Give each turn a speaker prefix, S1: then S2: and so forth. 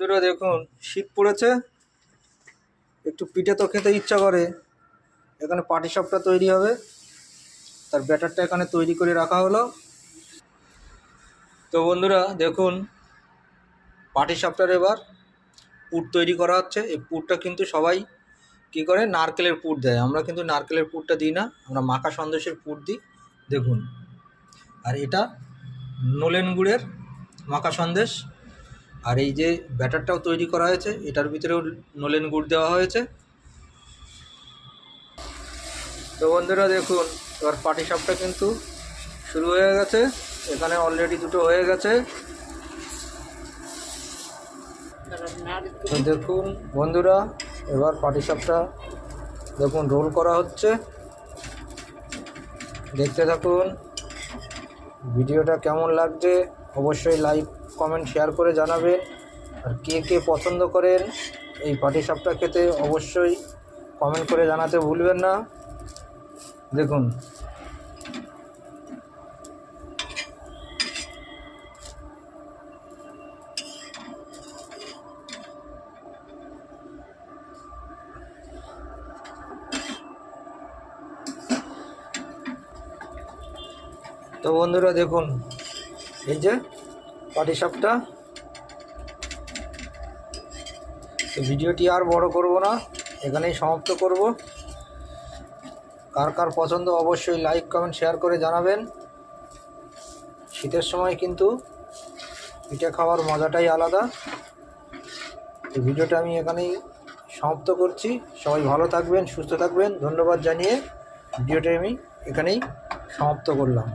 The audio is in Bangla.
S1: বন্ধুরা দেখুন, শীত পড়েছে, একটু পিঠে তো খেতে ইচ্ছা করে। এখানে পাটিসাপটা তৈরি হবে, তার ব্যাটারটা এখানে তৈরি করে রাখা হলো। তো বন্ধুরা দেখুন, পাটিসাপটার এবার পুর তৈরি করা হচ্ছে। এই পুরটা কিন্তু সবাই কী করে, নারকেলের পুর দেয়। আমরা কিন্তু নারকেলের পুরটা দিই না, আমরা মাখা সন্দেশের পুর দিই। দেখুন, আর এটা নলেন গুড়ের মাখা সন্দেশ। আর এই যে ব্যাটারটাও তৈরি করা হয়েছে, এটার ভিতরেও নলেন গুড় দেওয়া হয়েছে। তো বন্ধুরা দেখুন, এবার পাটিসাপটা কিন্তু শুরু হয়ে গেছে। এখানে অলরেডি দুটো হয়ে গেছে। তো দেখুন বন্ধুরা, এবার পাটিসাপটা দেখুন রোল করা হচ্ছে। দেখতে থাকুন। ভিডিওটা কেমন লাগছে অবশ্যই লাইক কমেন্ট শেয়ার করে জানাবেন। আর কে কে পছন্দ করেন এই পাটিসাপটা খেতে অবশ্যই কমেন্ট করে জানাতে ভুলবেন না। দেখুন, তো বন্ধুরা দেখুন, এই যে পাটিসাপটা। তো ভিডিওটি আর বড় করব না, এখানেই সমাপ্ত করব। কার কার পছন্দ অবশ্যই লাইক কমেন্ট শেয়ার করে জানাবেন। শীতের সময় কিন্তু পিঠে খাওয়ার মজাটাই আলাদা। এই ভিডিওটা আমি এখানেই সমাপ্ত করছি। সবাই ভালো থাকবেন, সুস্থ থাকবেন। ধন্যবাদ জানিয়ে ভিডিওটা আমি এখানেই সমাপ্ত করলাম।